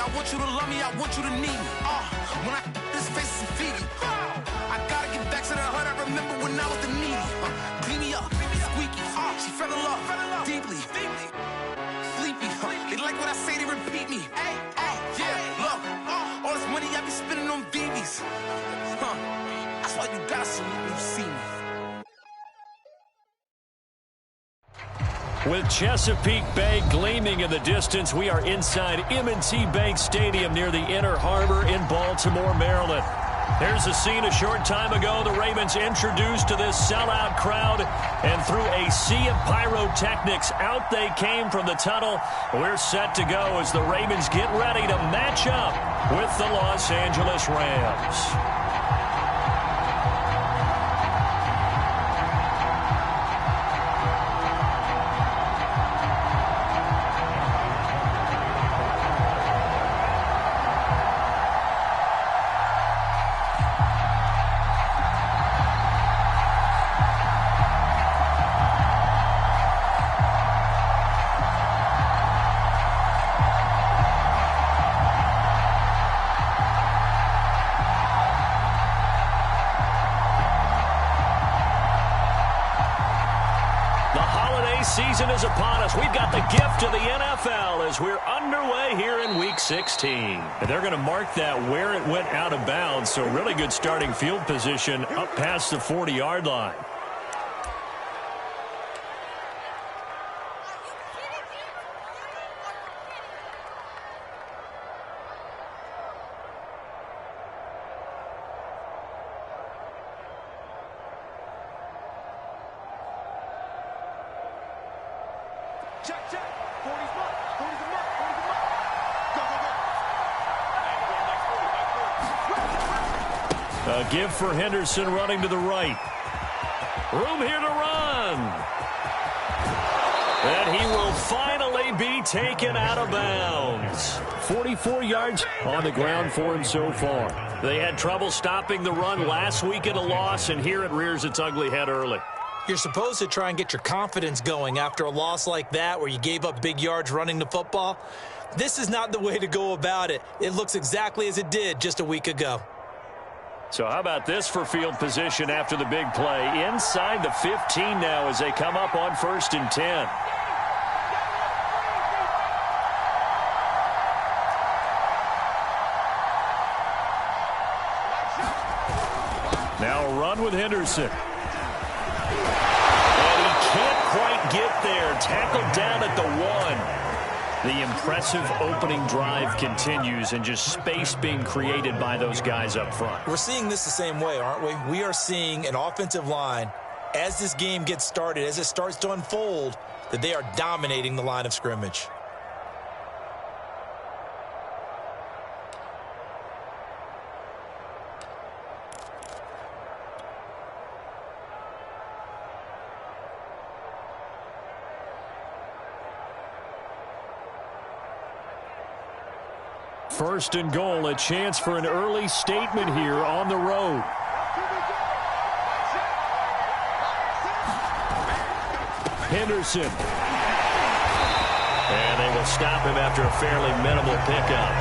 I want you to love me, I want you to need me. When I this face is Fiji. I gotta get back to the hood I remember when I was the needy. Clean me up, squeaky. She fell in love deeply. Sleepy. They like what I say, they repeat me. Yeah, look, all this money I be spending on BBs. That's why you gotta salute when you see me. With Chesapeake Bay gleaming in the distance, we are inside M&T Bank Stadium near the Inner Harbor in Baltimore, Maryland. Here's a scene a short time ago. The Ravens introduced to this sellout crowd, and through a sea of pyrotechnics, out they came from the tunnel. We're set to go as the Ravens get ready to match up with the Los Angeles Rams. Season is upon us. We've got the gift of the NFL as we're underway here in Week 16. And they're going to mark that where it went out of bounds, so really good starting field position up past the 40-yard line. Check. 40's mark. 40's the mark. 40's the mark. Go. A give for Henderson running to the right. Room here to run. And he will finally be taken out of bounds. 44 yards on the ground for him so far. They had trouble stopping the run last week in a loss, and here it rears its ugly head early. You're supposed to try and get your confidence going after a loss like that where you gave up big yards running the football. This is not the way to go about it. It looks exactly as it did just a week ago. So how about this for field position after the big play? Inside the 15 now as they come up on 1st and 10. Now a run with Henderson. Quite get there. Tackled down at the 1. The impressive opening drive continues, and just space being created by those guys up front. We're seeing this the same way, aren't we? We are seeing an offensive line, as this game gets started, as it starts to unfold, that they are dominating the line of scrimmage. First and goal, a chance for an early statement here on the road. Henderson. And they will stop him after a fairly minimal pickup.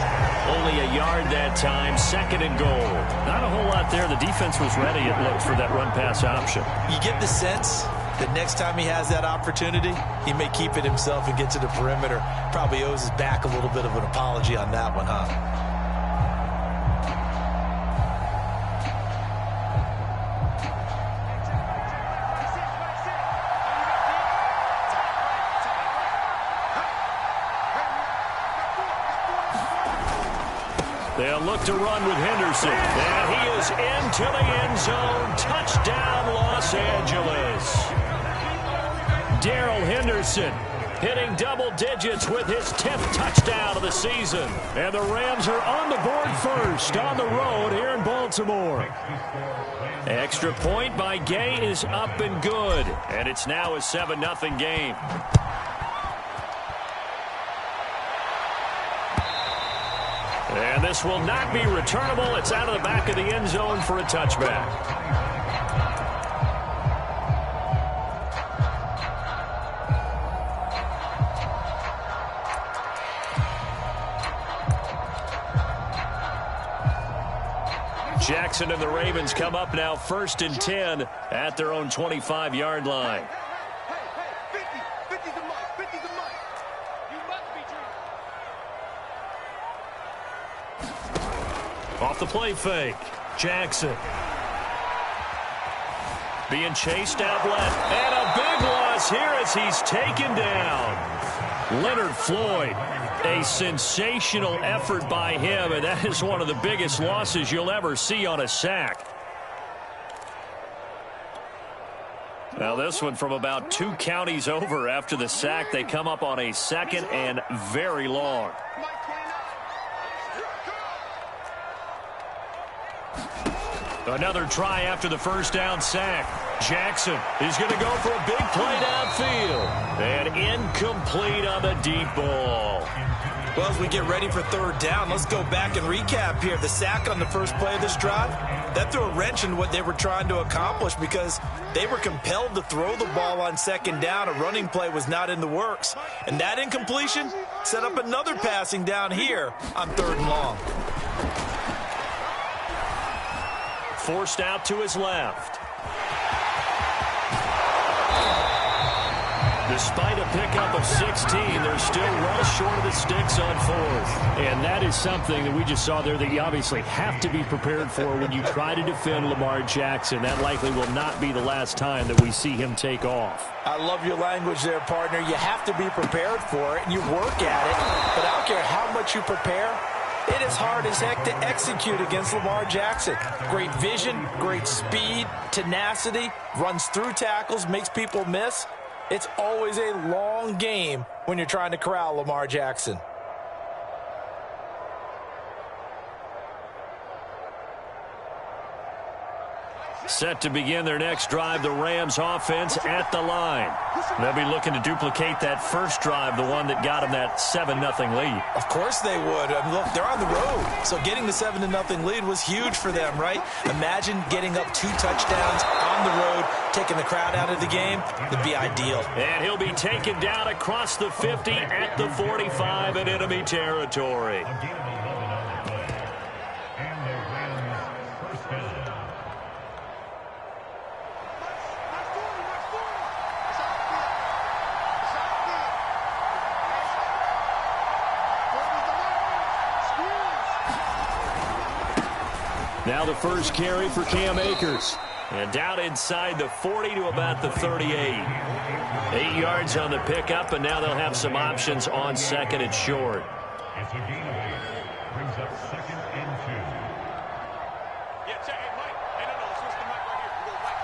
Only a yard that time, 2nd and goal. Not a whole lot there. The defense was ready, it looked, for that run-pass option. You get the sense that next time he has that opportunity, he may keep it himself and get to the perimeter. Probably owes his back a little bit of an apology on that one, huh? They'll look to run with Henderson. And he is into the end zone. Touchdown, Los Angeles. Darrell Henderson hitting double digits with his 10th touchdown of the season. And the Rams are on the board first on the road here in Baltimore. Extra point by Gay is up and good. And it's now a 7-0 game. And this will not be returnable. It's out of the back of the end zone for a touchback. Jackson and the Ravens come up now 1st and 10 at their own 25-yard line. Hey, 50's a must. 50's a must. You must be dreaming. Off the play fake. Jackson. Being chased out left. And a big loss here as he's taken down. Leonard Floyd. A sensational effort by him, and that is one of the biggest losses you'll ever see on a sack. Now this one from about 2 counties over after the sack. They come up on a 2nd and very long. Another try after the 1st down sack. Jackson is going to go for a big play downfield. And incomplete on the deep ball. Well, as we get ready for 3rd down, let's go back and recap here. The sack on the first play of this drive, that threw a wrench in what they were trying to accomplish because they were compelled to throw the ball on 2nd down. A running play was not in the works. And that incompletion set up another passing down here on 3rd and long. Forced out to his left. Despite a pickup of 16, they're still well short of the sticks on 4th. And that is something that we just saw there that you obviously have to be prepared for when you try to defend Lamar Jackson. That likely will not be the last time that we see him take off. I love your language there, partner. You have to be prepared for it, and you work at it. But I don't care how much you prepare, it is hard as heck to execute against Lamar Jackson. Great vision, great speed, tenacity, runs through tackles, makes people miss. It's always a long game when you're trying to corral Lamar Jackson. Set to begin their next drive, the Rams offense at the line. They'll be looking to duplicate that first drive, the one that got them that 7-0 lead. Of course they would. I mean, look, they're on the road. So getting the 7-0 lead was huge for them, right? Imagine getting up 2 touchdowns on the road, taking the crowd out of the game. It'd be ideal. And he'll be taken down across the 50 at the 45 in enemy territory. Now the first carry for Cam Akers. And down inside the 40 to about the 38. 8 yards on the pickup, and now they'll have some options on 2nd and short. It's a gain of 8. Brings up 2nd and 2. Yeah, check it, Mike. Hey, no, switch the mic right here. Go right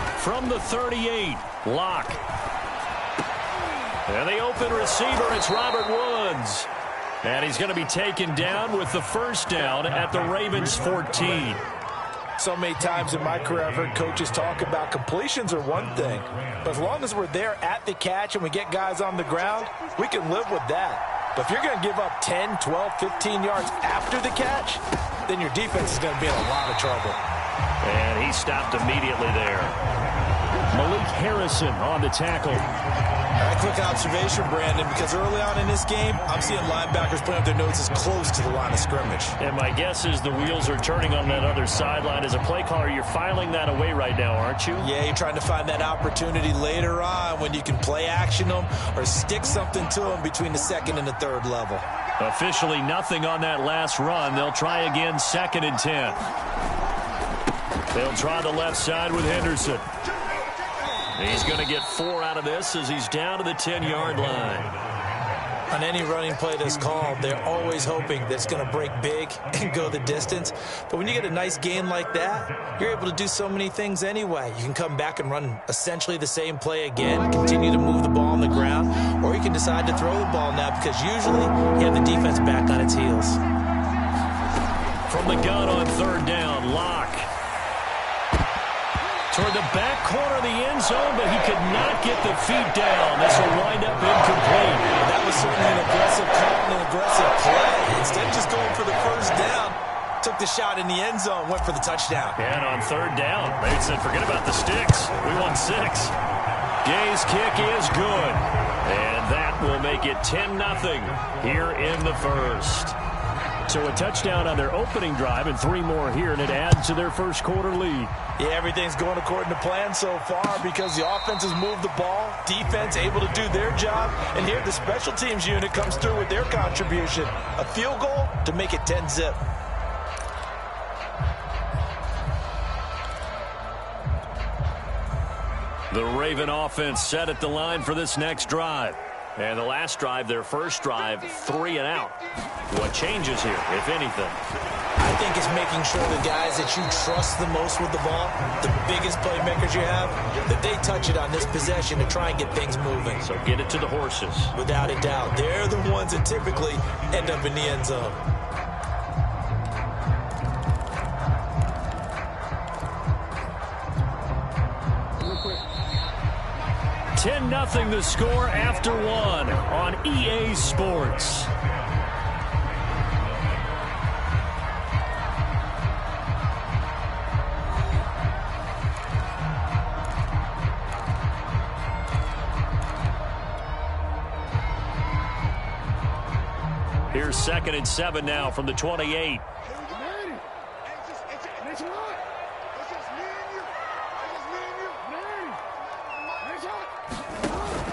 forward. From the 38, Locke. And the open receiver, it's Robert Woods. And he's going to be taken down with the 1st down at the Ravens 14. So many times in my career I've heard coaches talk about completions are one thing. But as long as we're there at the catch and we get guys on the ground, we can live with that. But if you're going to give up 10, 12, 15 yards after the catch, then your defense is going to be in a lot of trouble. And he stopped immediately there. Malik Harrison on the tackle. All right, quick observation, Brandon, because early on in this game, I'm seeing linebackers putting up their noses close to the line of scrimmage. And my guess is the wheels are turning on that other sideline. As a play caller, you're filing that away right now, aren't you? Yeah, you're trying to find that opportunity later on when you can play action them or stick something to them between the 2nd and the 3rd level. Officially nothing on that last run. They'll try again 2nd and 10. They'll try the left side with Henderson. He's going to get 4 out of this as he's down to the 10-yard line. On any running play that's called, they're always hoping that it's going to break big and go the distance. But when you get a nice gain like that, you're able to do so many things anyway. You can come back and run essentially the same play again, continue to move the ball on the ground, or you can decide to throw the ball now because usually you have the defense back on its heels. From the gun on 3rd down, Locke. Toward the back corner of the end zone, but he could not get the feet down. This will wind up incomplete. That was certainly an aggressive call and an aggressive play. Instead of just going for the 1st down, took the shot in the end zone, went for the touchdown. And on 3rd down, they said, forget about the sticks. We won 6. Gay's kick is good. And that will make it 10-0 here in the 1st. So a touchdown on their opening drive and 3 more here, and it adds to their first quarter lead. Yeah, everything's going according to plan so far because the offense has moved the ball, defense able to do their job, and here the special teams unit comes through with their contribution. A field goal to make it 10-zip. The Raven offense set at the line for this next drive. And the last drive, their first drive, 3 and out. What changes here, if anything? I think it's making sure the guys that you trust the most with the ball, the biggest playmakers you have, that they touch it on this possession to try and get things moving. So get it to the horses. Without a doubt. They're the ones that typically end up in the end zone. 10-0 the score after 1 on EA Sports. Here's 2nd and 7 now from the 28.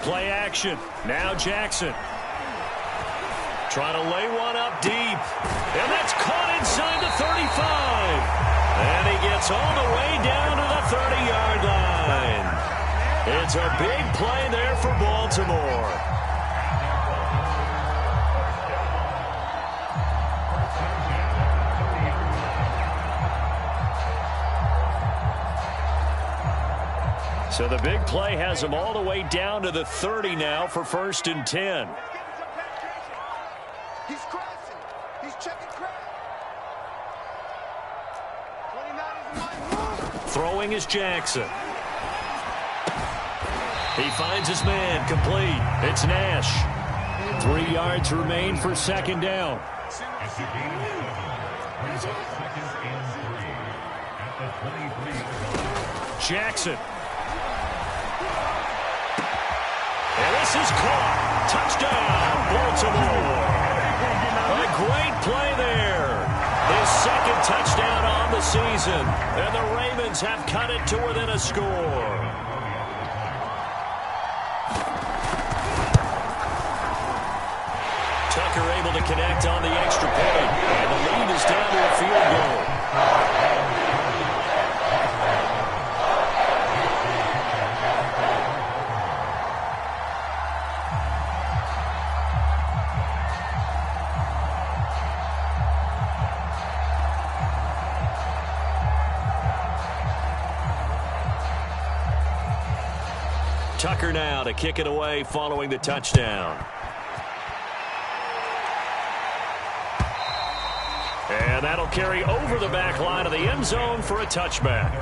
Play action. Now Jackson. Trying to lay one up deep. And that's caught inside the 35. And he gets all the way down to the 30-yard line. It's a big play there for Baltimore. So the big play has them all the way down to the 30 now for 1st and 10. He's crossing. He's checking crowd. 29 is my move. Throwing is Jackson. He finds his man complete. It's Nash. 3 yards remain for 2nd down. As the game brings up 2nd and 3 at the 23. Jackson. And this is caught. Touchdown, Baltimore. A great play there. His 2nd touchdown on the season. And the Ravens have cut it to within a score. Tucker able to connect on the extra point. And the lead is down to a field goal. Tucker now to kick it away following the touchdown. And that'll carry over the back line of the end zone for a touchback.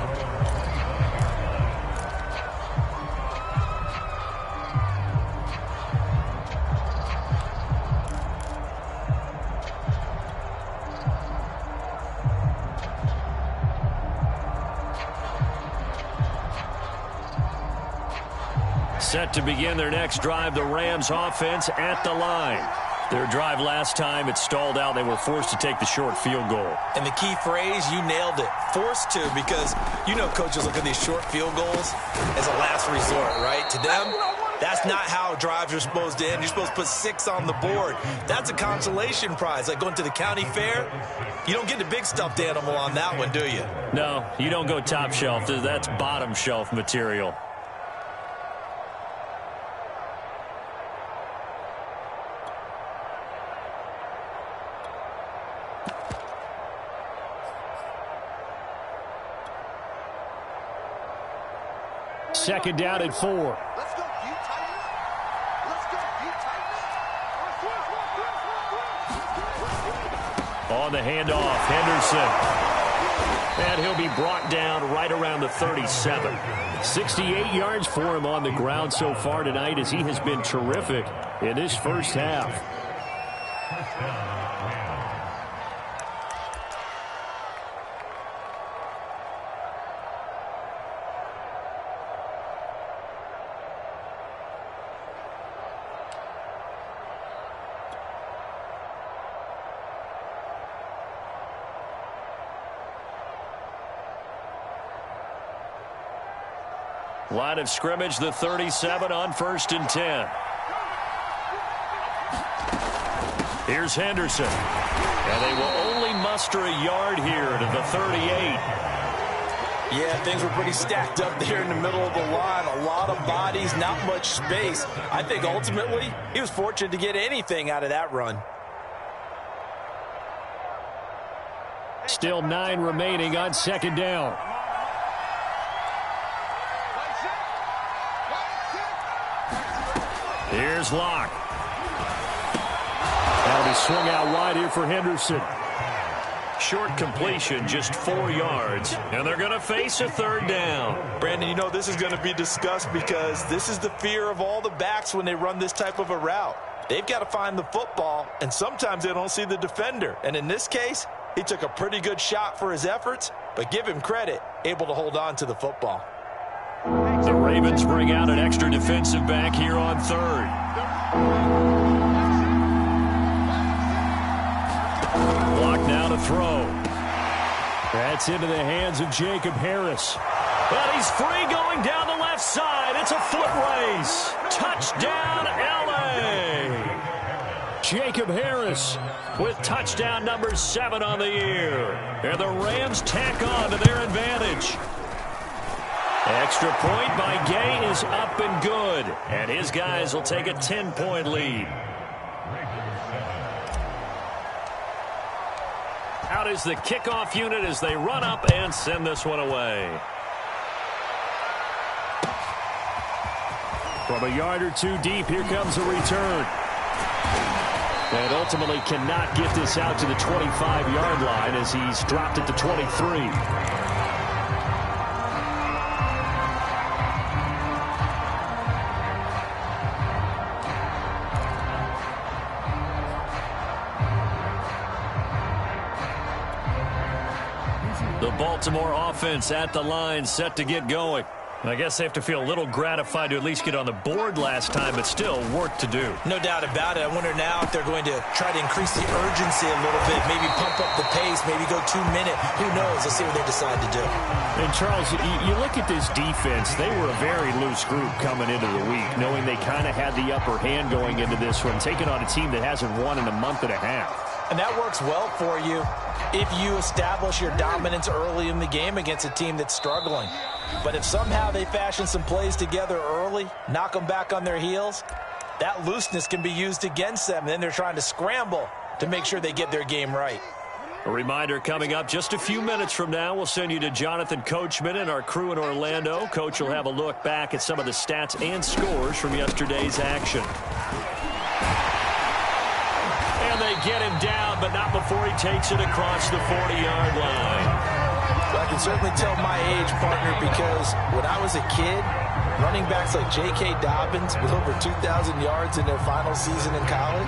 Set to begin their next drive, the Rams offense at the line. Their drive last time, it stalled out. They were forced to take the short field goal. And the key phrase, you nailed it. Forced to, because you know coaches look at these short field goals as a last resort, right? To them, that's not how drives are supposed to end. You're supposed to put 6 on the board. That's a consolation prize, like going to the county fair. You don't get the big stuffed animal on that one, do you? No, you don't go top shelf. That's bottom shelf material. Second down and 4. Let's go, you tighten up. Let's go, you tighten up. On the handoff, Henderson. And he'll be brought down right around the 37. 68 yards for him on the ground so far tonight as he has been terrific in this first half. Line of scrimmage, the 37 on 1st and 10. Here's Henderson. And they will only muster a yard here to the 38. Yeah, things were pretty stacked up there in the middle of the line. A lot of bodies, not much space. I think ultimately he was fortunate to get anything out of that run. Still 9 remaining on 2nd down. Here's Locke. That'll be swung out wide here for Henderson. Short completion, just 4 yards. And they're going to face a 3rd down. Brandon, you know this is going to be discussed because this is the fear of all the backs when they run this type of a route. They've got to find the football, and sometimes they don't see the defender. And in this case, he took a pretty good shot for his efforts, but give him credit, able to hold on to the football. The Ravens bring out an extra defensive back here on 3rd. Block now to throw. That's into the hands of Jacob Harris. But he's free going down the left side. It's a foot race. Touchdown, LA. Jacob Harris with touchdown number 7 on the year. And the Rams tack on to their advantage. Extra point by Gay is up and good. And his guys will take a 10-point lead. Out is the kickoff unit as they run up and send this one away. From a yard or 2 deep, here comes a return. And ultimately cannot get this out to the 25-yard line as he's dropped at the 23. The Baltimore offense at the line, set to get going. I guess they have to feel a little gratified to at least get on the board last time, but still work to do. No doubt about it. I wonder now if they're going to try to increase the urgency a little bit, maybe pump up the pace, maybe go 2-minute. Who knows? Let's see what they decide to do. And, Charles, you look at this defense, they were a very loose group coming into the week, knowing they kind of had the upper hand going into this one, taking on a team that hasn't won in a month and a half. And that works well for you if you establish your dominance early in the game against a team that's struggling. But if somehow they fashion some plays together early, knock them back on their heels, that looseness can be used against them. And then they're trying to scramble to make sure they get their game right. A reminder coming up just a few minutes from now, we'll send you to Jonathan Coachman and our crew in Orlando. Coach will have a look back at some of the stats and scores from yesterday's action. And they get him down, but not before he takes it across the 40-yard line. Well, I can certainly tell my age, partner, because when I was a kid, running backs like J.K. Dobbins with over 2,000 yards in their final season in college,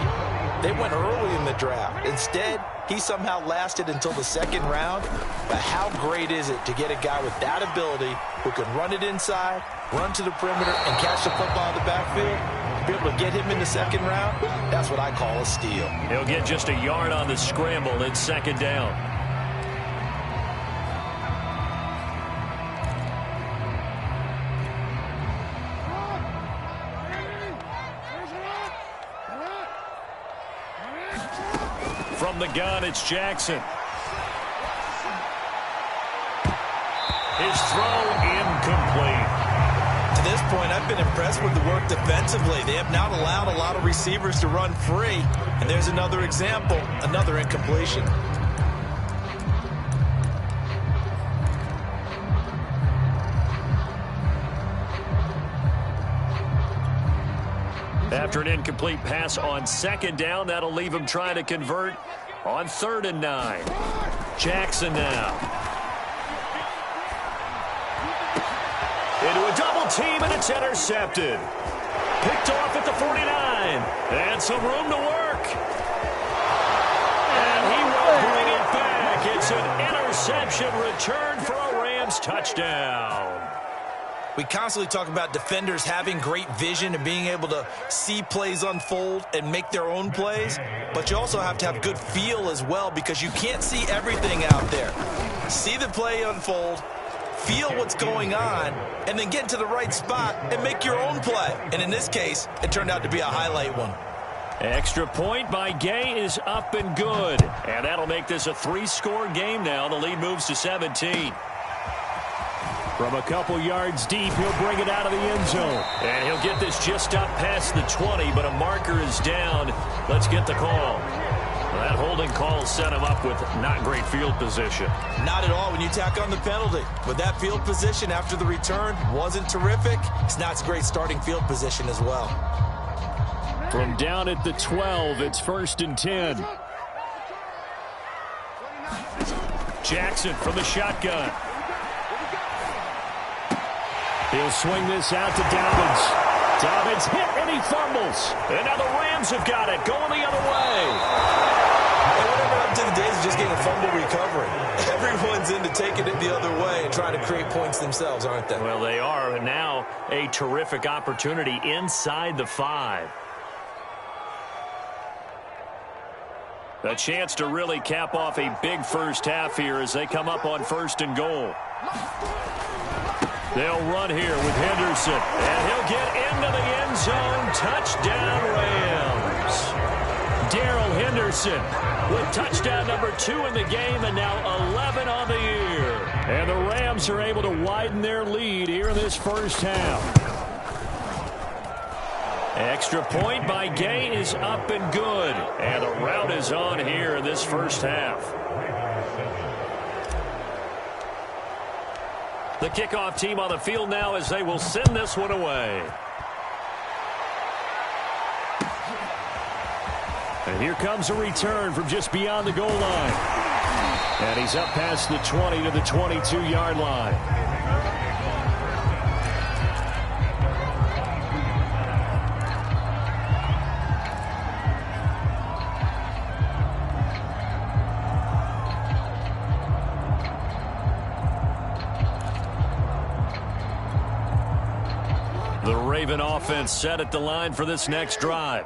they went early in the draft. Instead, he somehow lasted until the 2nd round. But how great is it to get a guy with that ability who can run it inside, run to the perimeter, and catch the football in the backfield? Be able to get him in the 2nd round, that's what I call a steal. He'll get just a yard on the scramble in 2nd down. From the gun, it's Jackson. His throw incomplete. To this point, I've been impressed with the work defensively. They have not allowed a lot of receivers to run free. And there's another example, another incompletion. After an incomplete pass on 2nd down, that'll leave him trying to convert on 3rd and 9. Jackson now. Into a double team, and it's intercepted. Picked off at the 49. And some room to work. And he will bring it back. It's an interception return for a Rams touchdown. We constantly talk about defenders having great vision and being able to see plays unfold and make their own plays. But you also have to have good feel as well, because you can't see everything out there. See the play unfold, feel what's going on, and then get to the right spot and make your own play. And in this case, it turned out to be a highlight one. Extra point by Gay is up and good. And that'll make this a 3-score game now. The lead moves to 17. From a couple yards deep, he'll bring it out of the end zone. And he'll get this just up past the 20, but a marker is down. Let's get the call. That holding call set him up with not great field position. Not at all when you tack on the penalty. But that field position after the return wasn't terrific. It's not great starting field position as well. From down at the 12, it's 1st and 10. Jackson from the shotgun. He'll swing this out to Dobbins. Dobbins hit and he fumbles. And now the Rams have got it, going the other way. And whatever happened to the days of just getting a fumble recovery. Everyone's into taking it the other way and trying to create points themselves, aren't they? Well, they are. And now a terrific opportunity inside the 5. A chance to really cap off a big first half here as they come up on 1st and goal. They'll run here with Henderson, and he'll get into the end zone. Touchdown, Rams. Darrell Henderson with touchdown number 2 in the game, and now 11 on the year. And the Rams are able to widen their lead here in this first half. Extra point by Gay is up and good. And the rout is on here in this first half. The kickoff team on the field now as they will send this one away. And here comes a return from just beyond the goal line. And he's up past the 20 to the 22-yard line. The Raven offense set at the line for this next drive.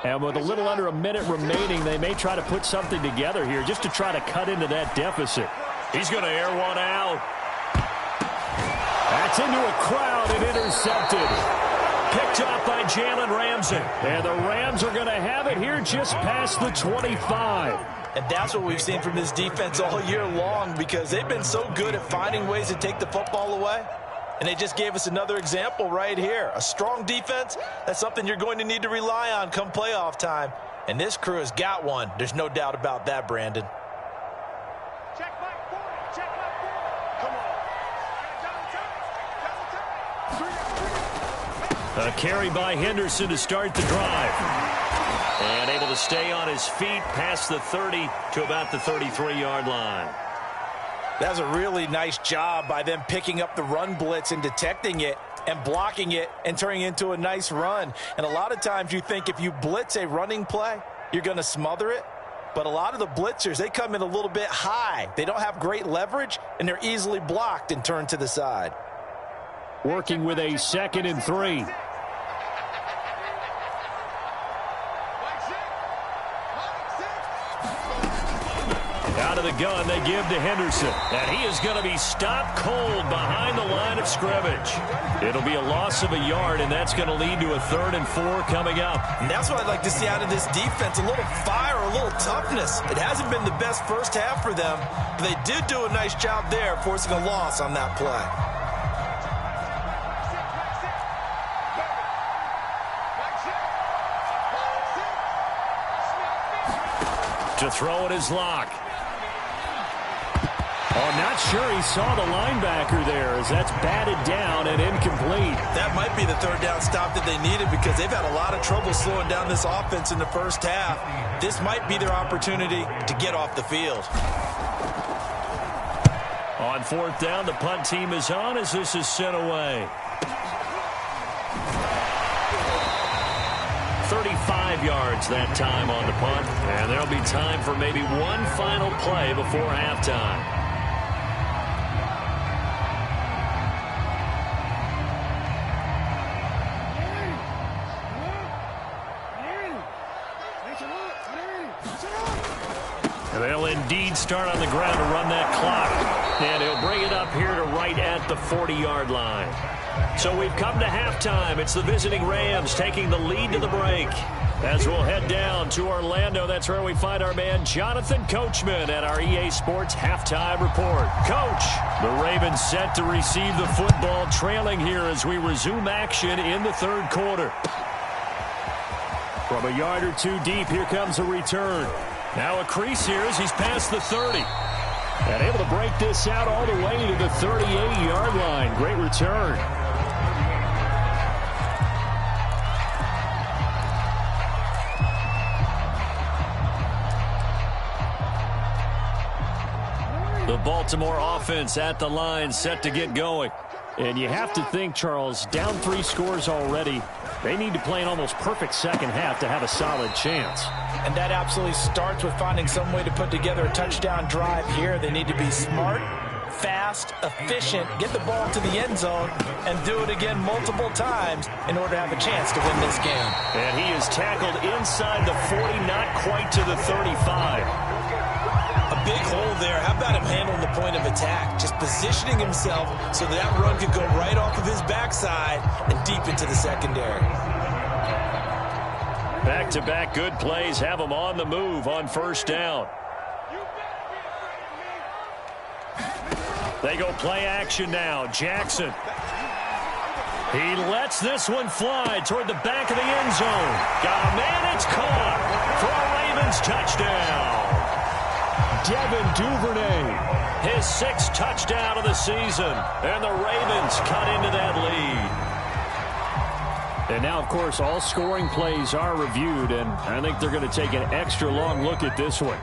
And with a little under a minute remaining, they may try to put something together here just to try to cut into that deficit. He's going to air one out. That's into a crowd and intercepted. Picked off by Jalen Ramsey. And the Rams are going to have it here just past the 25. And that's what we've seen from this defense all year long, because they've been so good at finding ways to take the football away. And they just gave us another example right here. A strong defense, that's something you're going to need to rely on come playoff time. And this crew has got one. There's no doubt about that, Brandon. Check back forward. Check back forward. Come on. A carry by Henderson to start the drive. And able to stay on his feet past the 30 to about the 33-yard line. That's a really nice job by them picking up the run blitz and detecting it and blocking it and turning it into a nice run. And a lot of times you think if you blitz a running play, you're going to smother it. But a lot of the blitzers, they come in a little bit high. They don't have great leverage, and they're easily blocked and turned to the side. Working with a 2nd and 3. Out of the gun, they give to Henderson. And he is going to be stopped cold behind the line of scrimmage. It'll be a loss of a yard, and that's going to lead to a 3rd and 4 coming up. And that's what I'd like to see out of this defense, a little fire, a little toughness. It hasn't been the best first half for them, but they did do a nice job there, forcing a loss on that play. To throw it is Locke. Oh, not sure he saw the linebacker there as that's batted down and incomplete. That might be the 3rd down stop that they needed, because they've had a lot of trouble slowing down this offense in the first half. This might be their opportunity to get off the field. On 4th down, the punt team is on as this is sent away. 35 yards that time on the punt, and there'll be time for maybe one final play before halftime. They'll indeed start on the ground to run that clock. And he'll bring it up here to right at the 40-yard line. So we've come to halftime. It's the visiting Rams taking the lead to the break. As we'll head down to Orlando, that's where we find our man Jonathan Coachman at our EA Sports Halftime Report. Coach, the Ravens set to receive the football, trailing here as we resume action in the third quarter. From a yard or two deep, here comes a return. Now a crease here as he's past the 30. And able to break this out all the way to the 38-yard line. Great return. The Baltimore offense at the line, set to get going. And you have to think, Charles, down 3 scores already. They need to play an almost perfect second half to have a solid chance. And that absolutely starts with finding some way to put together a touchdown drive here. They need to be smart, fast, efficient, get the ball to the end zone, and do it again multiple times in order to have a chance to win this game. And he is tackled inside the 40, not quite to the 35. A big hole there. How about him handling the point of attack? Just positioning himself so that run could go right off of his backside and deep into the secondary. Back-to-back good plays have him on the move on first down. They go play action now. Jackson. He lets this one fly toward the back of the end zone. Got a man, it's caught for a Ravens touchdown. Devin Duvernay, his 6th touchdown of the season, and the Ravens cut into that lead. And now, of course, all scoring plays are reviewed, and I think they're going to take an extra long look at this one.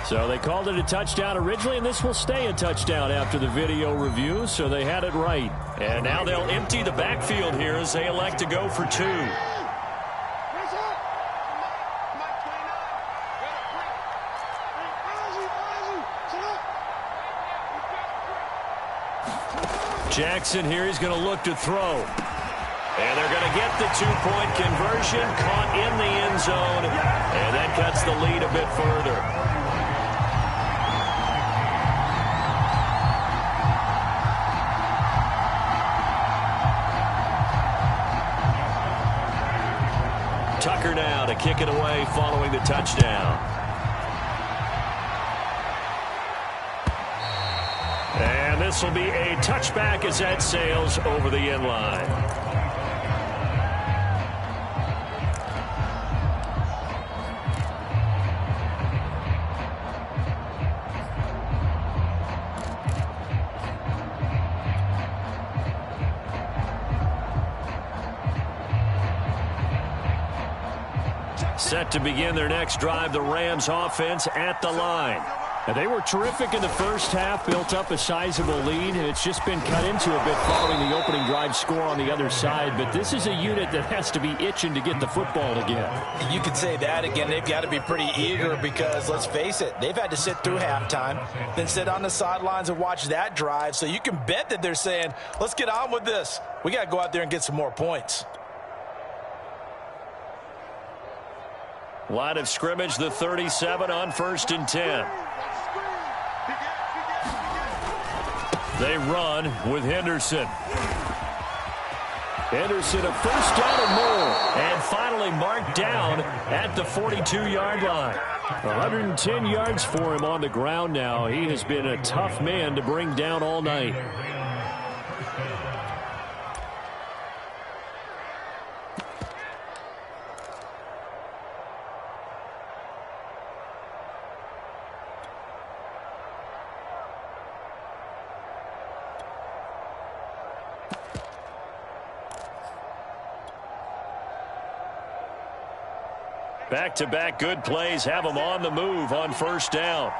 So they called it a touchdown originally, and this will stay a touchdown after the video review, so they had it right. And now they'll empty the backfield here as they elect to go for 2. Jackson here, he's going to look to throw. And they're going to get the 2-point conversion, caught in the end zone, and that cuts the lead a bit further. Tucker now to kick it away following the touchdown. And this will be a touchback as that sails over the end line. Set to begin their next drive, the Rams offense at the line. Now, they were terrific in the first half, built up a sizable lead, and it's just been cut into a bit following the opening drive score on the other side. But this is a unit that has to be itching to get the football again. You could say that again. They've got to be pretty eager because, let's face it, they've had to sit through halftime, then sit on the sidelines and watch that drive. So you can bet that they're saying, let's get on with this. We got to go out there and get some more points. Line of scrimmage, the 37 on 1st and 10. They run with Henderson. Henderson, a first down or more, and finally marked down at the 42-yard line. 110 yards for him on the ground now. He has been a tough man to bring down all night. Back-to-back good plays have him on the move on first down.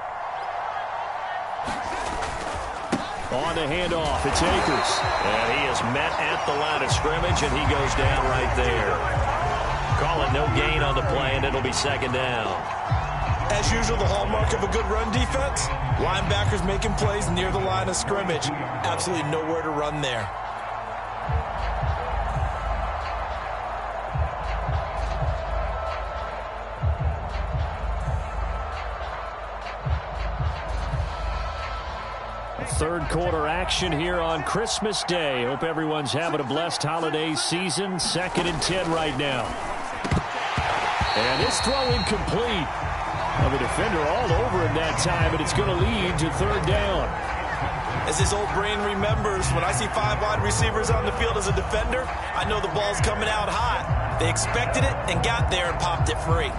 On the handoff, it's Akers. And he is met at the line of scrimmage, and he goes down right there. Call it no gain on the play, and it'll be 2nd down. As usual, the hallmark of a good run defense, linebackers making plays near the line of scrimmage. Absolutely nowhere to run there. third quarter action here on Christmas Day. Hope everyone's having a blessed holiday season. 2nd and 10 right now. And this throw incomplete. Well, the defender all over him that time, and it's going to lead to 3rd down. As his old brain remembers, when I see 5 wide receivers on the field as a defender, I know the ball's coming out hot. They expected it and got there and popped it free.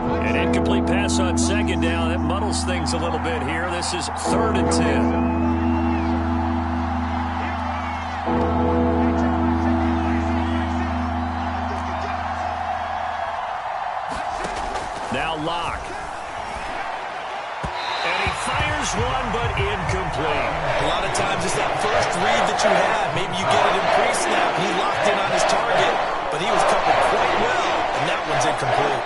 An incomplete pass on 2nd down. That muddles things a little bit here. This is 3rd and 10. Now Locke. And he fires one, but incomplete. A lot of times it's that first read that you have. Maybe you get it in pre-snap. He locked in on his target, but he was covered quite well, and that one's incomplete.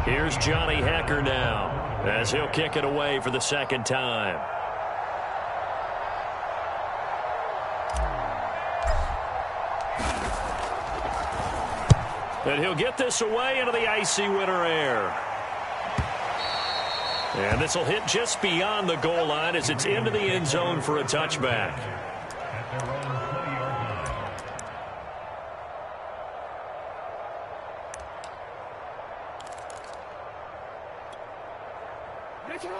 Here's Johnny Hecker now, as he'll kick it away for the 2nd time. And he'll get this away into the icy winter air. And this will hit just beyond the goal line as it's into the end zone for a touchback.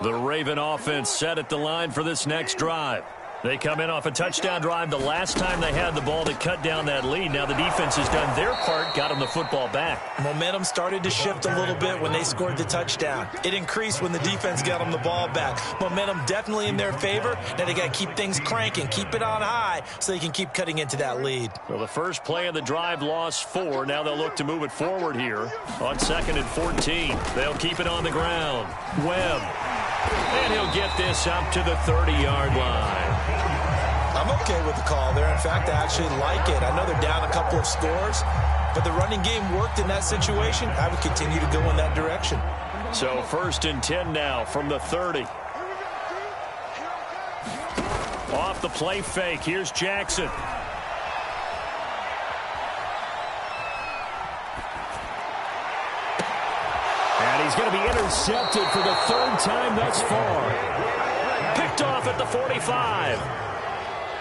The Raven offense set at the line for this next drive. They come in off a touchdown drive the last time they had the ball that cut down that lead. Now the defense has done their part, got them the football back. Momentum started to shift a little bit when they scored the touchdown. It increased when the defense got them the ball back. Momentum definitely in their favor. Now they got to keep things cranking, keep it on high so they can keep cutting into that lead. Well, the first play of the drive lost 4. Now they'll look to move it forward here on 2nd and 14. They'll keep it on the ground. Webb. And he'll get this up to the 30-yard line. I'm okay with the call there. In fact, I actually like it. I know they're down a couple of scores, but the running game worked in that situation. I would continue to go in that direction. So 1st and 10 now from the 30. Off the play fake. Here's Jackson. And he's going to be intercepted for the 3rd time thus far. Picked off at the 45.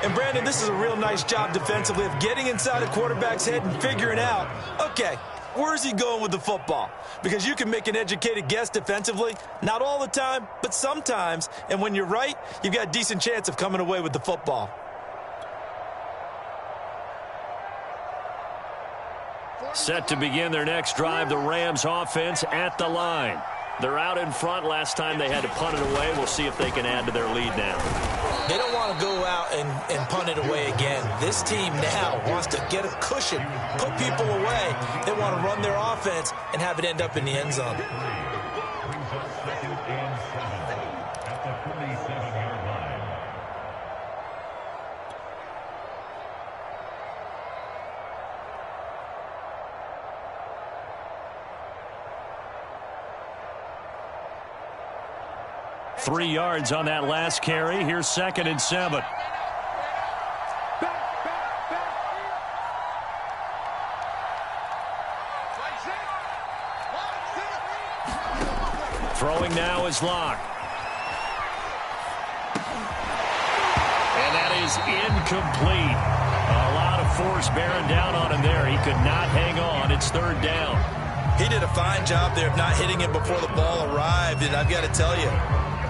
And, Brandon, this is a real nice job defensively of getting inside a quarterback's head and figuring out, okay, where's he going with the football? Because you can make an educated guess defensively, not all the time, but sometimes. And when you're right, you've got a decent chance of coming away with the football. Set to begin their next drive, the Rams offense at the line. They're out in front. Last time they had to punt it away. We'll see if they can add to their lead now. They don't want to go out and punt it away again. This team now wants to get a cushion, put people away. They want to run their offense and have it end up in the end zone. Brings up 2nd and 7 at the 47-yard line. Three yards on that last carry. Here's 2nd and 7. Throwing now is Locke. And that is incomplete. A lot of force bearing down on him there. He could not hang on. It's 3rd down. He did a fine job there of not hitting it before the ball arrived. And I've got to tell you,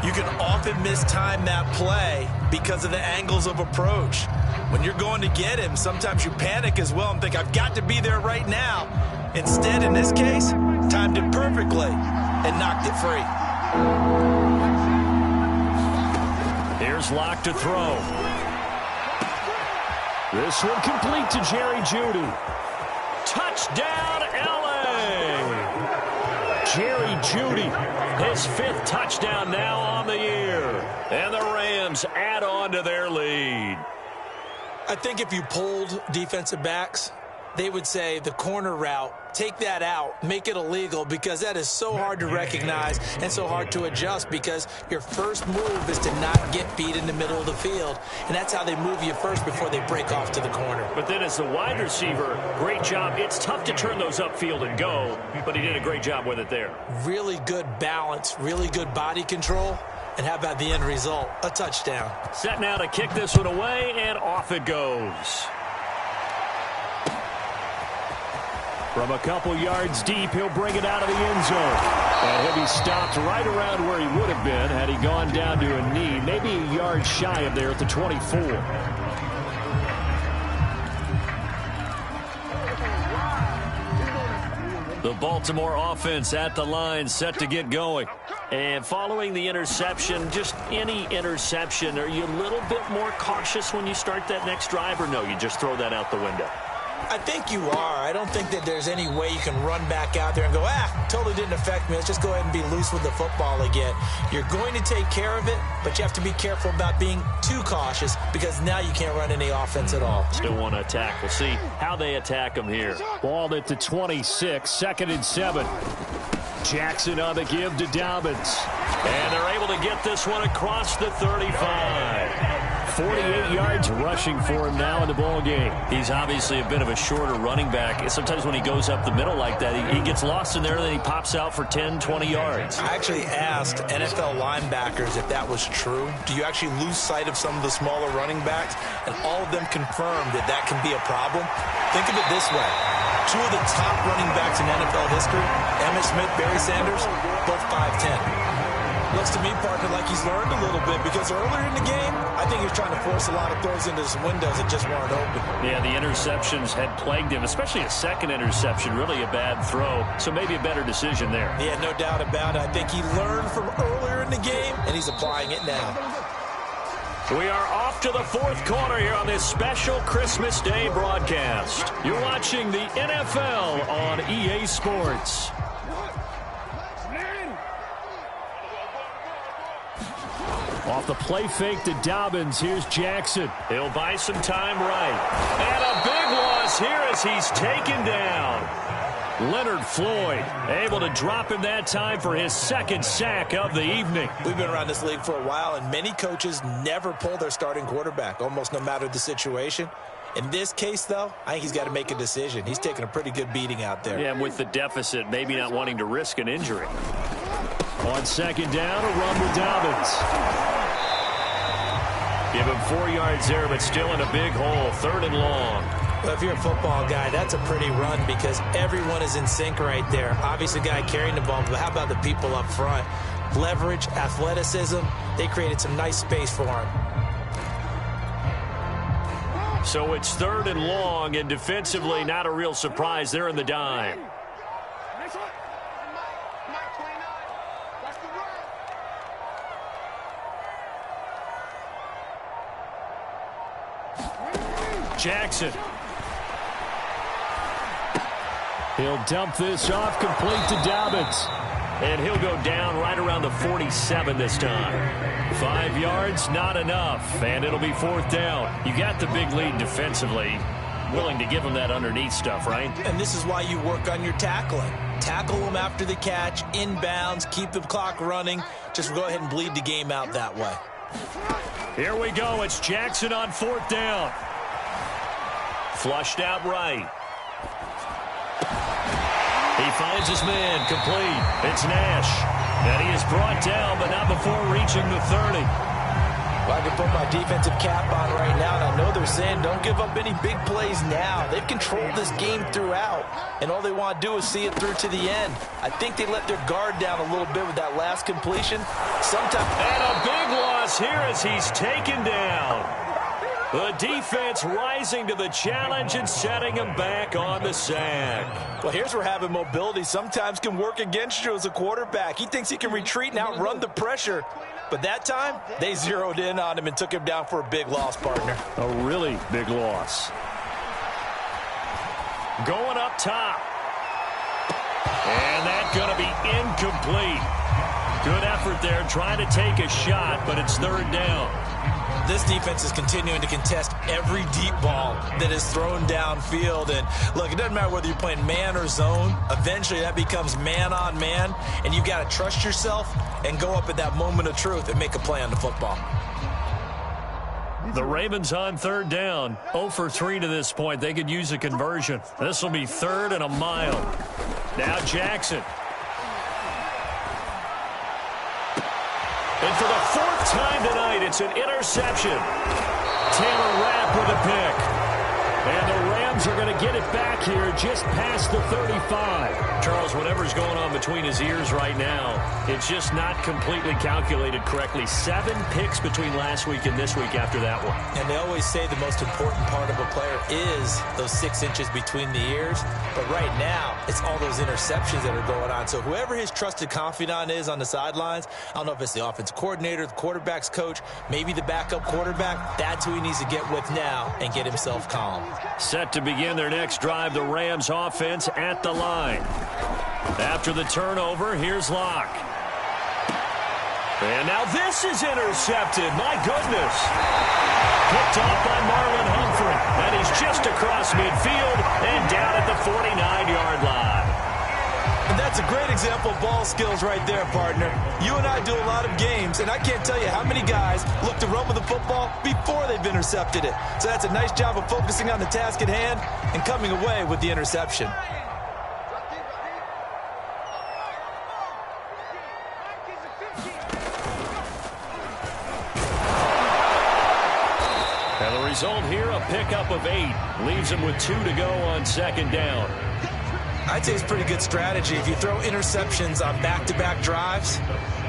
you can often mistime that play because of the angles of approach. When you're going to get him, sometimes you panic as well and think, I've got to be there right now. Instead, in this case, timed it perfectly and knocked it free. Here's Locke to throw. This one complete to Jerry Jeudy. Touchdown, L.A. Jerry Jeudy, his 5th touchdown now on the year. And the Rams add on to their lead. I think if you pulled defensive backs, they would say the corner route, take that out, make it illegal, because that is so hard to recognize and so hard to adjust, because your first move is to not get beat in the middle of the field, and that's how they move you first before they break off to the corner. But then as the wide receiver, great job. It's tough to turn those upfield and go, but he did a great job with it there. Really good balance, really good body control, and how about the end result? A touchdown. Set now to kick this one away, and off it goes. From a couple yards deep, he'll bring it out of the end zone. And he'll be stopped right around where he would have been had he gone down to a knee, maybe a yard shy of there at the 24. The Baltimore offense at the line, set to get going. And following the interception, just any interception, are you a little bit more cautious when you start that next drive, or no, you just throw that out the window? I think you are. I don't think that there's any way you can run back out there and go, totally didn't affect me. Let's just go ahead and be loose with the football again. You're going to take care of it, but you have to be careful about being too cautious, because now you can't run any offense at all. Still want to attack. We'll see how they attack them here. Ball at the 26, 2nd and 7. Jackson on the give to Dobbins. And they're able to get this one across the 35. 48 yards rushing for him now in the ball game. He's obviously a bit of a shorter running back. Sometimes when he goes up the middle like that, he gets lost in there, and then he pops out for 10, 20 yards. I actually asked NFL linebackers if that was true. Do you actually lose sight of some of the smaller running backs? And all of them confirmed that that can be a problem. Think of it this way. 2 of the top running backs in NFL history, Emmitt Smith, Barry Sanders, both 5'10". Looks to me, partner, like he's learned a little bit, because earlier in the game, I think he was trying to force a lot of throws into his windows that just weren't open. Yeah, the interceptions had plagued him, especially a second interception, really a bad throw. So maybe a better decision there. Yeah, no doubt about it. I think he learned from earlier in the game, and he's applying it now. We are off to the 4th quarter here on this special Christmas Day broadcast. You're watching the NFL on EA Sports. Off the play fake to Dobbins, here's Jackson. He'll buy some time right. And a big loss here as he's taken down. Leonard Floyd able to drop him that time for his 2nd sack of the evening. We've been around this league for a while, and many coaches never pull their starting quarterback, almost no matter the situation. In this case, though, I think he's got to make a decision. He's taking a pretty good beating out there. Yeah, and with the deficit, maybe not wanting to risk an injury. On 2nd down, a run with Dobbins. Give him 4 yards there, but still in a big hole. 3rd and long. Well, if you're a football guy, that's a pretty run, because everyone is in sync right there. Obviously, the guy carrying the ball, but how about the people up front? Leverage, athleticism, they created some nice space for him. So it's 3rd and long, and defensively, not a real surprise. They're in the dime. Jackson. He'll dump this off, complete to Dobbins. And he'll go down right around the 47 this time. 5 yards, not enough. And it'll be 4th down. You got the big lead defensively. Willing to give him that underneath stuff, right? And this is why you work on your tackling. Tackle him after the catch, inbounds, keep the clock running. Just go ahead and bleed the game out that way. Here we go. It's Jackson on 4th down. Flushed out right. He finds his man, complete. It's Nash. And he is brought down, but not before reaching the 30. Well, I can put my defensive cap on right now, and I know they're saying don't give up any big plays now. They've controlled this game throughout, and all they want to do is see it through to the end. I think they let their guard down a little bit with that last completion. And a big loss here as he's taken down. The defense rising to the challenge and setting him back on the sack. Well, here's where having mobility sometimes can work against you as a quarterback. He thinks he can retreat and outrun the pressure. But that time, they zeroed in on him and took him down for a big loss, partner. A really big loss. Going up top. And that's going to be incomplete. Good effort there trying to take a shot, but it's 3rd down. This defense is continuing to contest every deep ball that is thrown downfield. And look, it doesn't matter whether you're playing man or zone. Eventually that becomes man on man, and you've got to trust yourself and go up at that moment of truth and make a play on the football. The Ravens on third down, 0 for 3 to this point. They could use a conversion. This will be 3rd and a mile. Now Jackson. And for the 4th time tonight, it's an interception. Taylor Rapp with a pick. And the Rams are going to get it back here just past the 35. Charles, whatever's going on between his ears right now, it's just not completely calculated correctly. 7 picks between last week and this week after that one. And they always say the most important part of a player is those 6 inches between the ears. But right now, it's all those interceptions that are going on. So whoever his trusted confidant is on the sidelines, I don't know if it's the offense coordinator, the quarterback's coach, maybe the backup quarterback, that's who he needs to get with now and get himself calm. Set to begin their next drive, the Rams offense at the line. After the turnover, here's Locke. And now this is intercepted. My goodness. Picked off by Marlon Humphrey. And he's just across midfield and down at the 49-yard line. And that's a great example of ball skills right there, partner. You and I do a lot of games, and I can't tell you how many guys look to run with the football before they've intercepted it. So that's a nice job of focusing on the task at hand and coming away with the interception. And the result here, a pickup of 8. Leaves him with 2 to go on 2nd down. I'd say it's pretty good strategy. If you throw interceptions on back-to-back drives,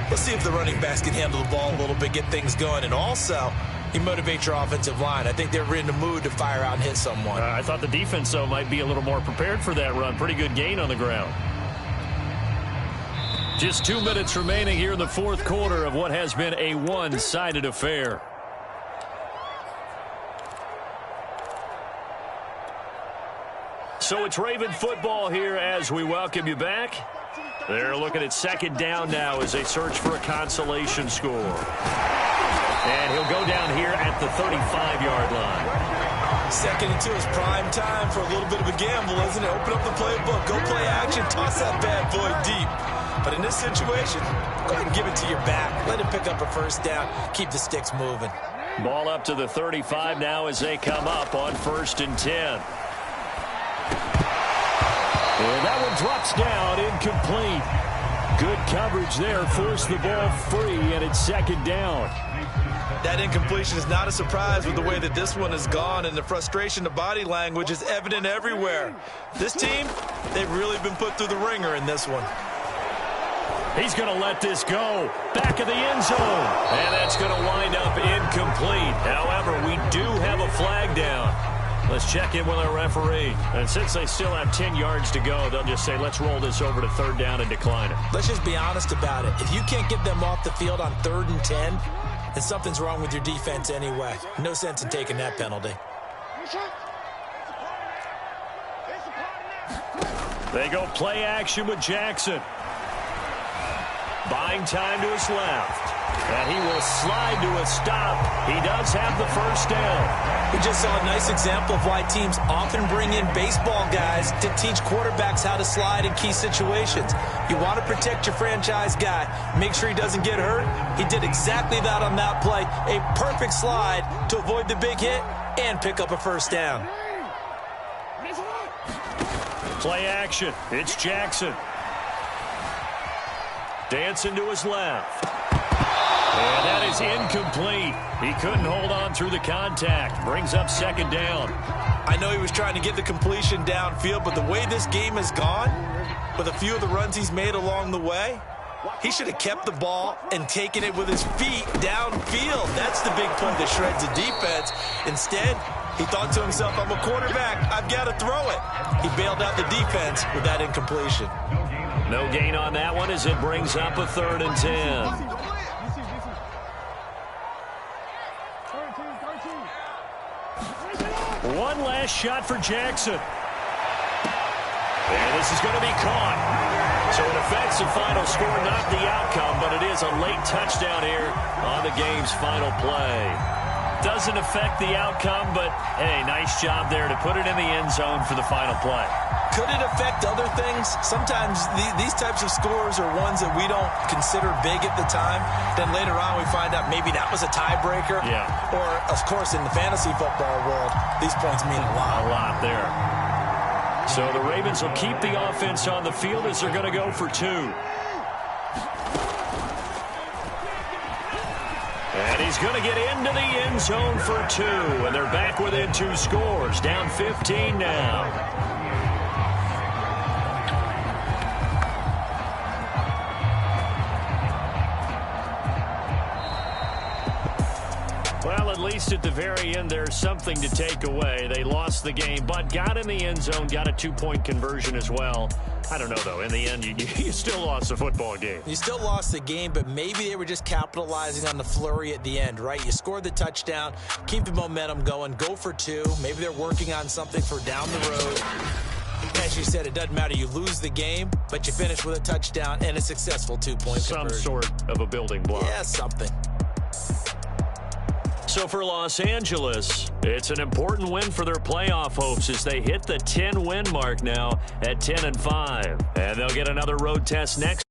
let's see if the running backs can handle the ball a little bit, get things going. And also, you motivate your offensive line. I think they're in the mood to fire out and hit someone. I thought the defense, though, might be a little more prepared for that run. Pretty good gain on the ground. Just 2 minutes remaining here in the 4th quarter of what has been a one-sided affair. So it's Raven football here as we welcome you back. They're looking at 2nd down now as they search for a consolation score. And he'll go down here at the 35-yard line. 2nd and 2 is prime time for a little bit of a gamble, isn't it? Open up the playbook, go play action, toss that bad boy deep. But in this situation, go ahead and give it to your back. Let him pick up a 1st down, keep the sticks moving. Ball up to the 35 now as they come up on 1st and 10. And that one drops down, incomplete. Good coverage there, forced the ball free, and it's 2nd down. That incompletion is not a surprise with the way that this one has gone, and the frustration, the body language is evident everywhere. This team, they've really been put through the ringer in this one. He's going to let this go. Back of the end zone. And that's going to wind up incomplete. However, we do have a flag down. Let's check in with our referee. And since they still have 10 yards to go, they'll just say, let's roll this over to 3rd down and decline it. Let's just be honest about it. If you can't get them off the field on 3rd and 10, then something's wrong with your defense anyway. No sense in taking that penalty. They go play action with Jackson. Buying time to his left. And he will slide to a stop. He does have the 1st down. We just saw a nice example of why teams often bring in baseball guys to teach quarterbacks how to slide in key situations. You want to protect your franchise guy. Make sure he doesn't get hurt. He did exactly that on that play. A perfect slide to avoid the big hit and pick up a 1st down. Play action. It's Jackson. Dancing to his left. And that is incomplete. He couldn't hold on through the contact. Brings up 2nd down. I know he was trying to get the completion downfield, but the way this game has gone, with a few of the runs he's made along the way, he should have kept the ball and taken it with his feet downfield. That's the big play that shreds the defense. Instead, he thought to himself, I'm a quarterback. I've got to throw it. He bailed out the defense with that incompletion. No gain on that one as it brings up a 3rd and 10. One last shot for Jackson. And this is going to be caught. So it affects the final score, not the outcome, but it is a late touchdown here on the game's final play. Doesn't affect the outcome, but, hey, nice job there to put it in the end zone for the final play. Could it affect other things? Sometimes these types of scores are ones that we don't consider big at the time. Then later on we find out maybe that was a tiebreaker. Yeah. Or, of course, in the fantasy football world, these points mean a lot. A lot there. So the Ravens will keep the offense on the field as they're going to go for 2. And he's going to get into the end zone for 2. And they're back within 2 scores. Down 15 now. Well, at least at the very end, there's something to take away. They lost the game, but got in the end zone, got a 2-point conversion as well. I don't know, though. In the end, you still lost the football game. You still lost the game, but maybe they were just capitalizing on the flurry at the end, right? You scored the touchdown, keep the momentum going, go for 2. Maybe they're working on something for down the road. As you said, it doesn't matter. You lose the game, but you finish with a touchdown and a successful 2-point conversion. Some sort of a building block. Yeah, something. So for Los Angeles, it's an important win for their playoff hopes as they hit the 10-win mark now at 10-5. And they'll get another road test next.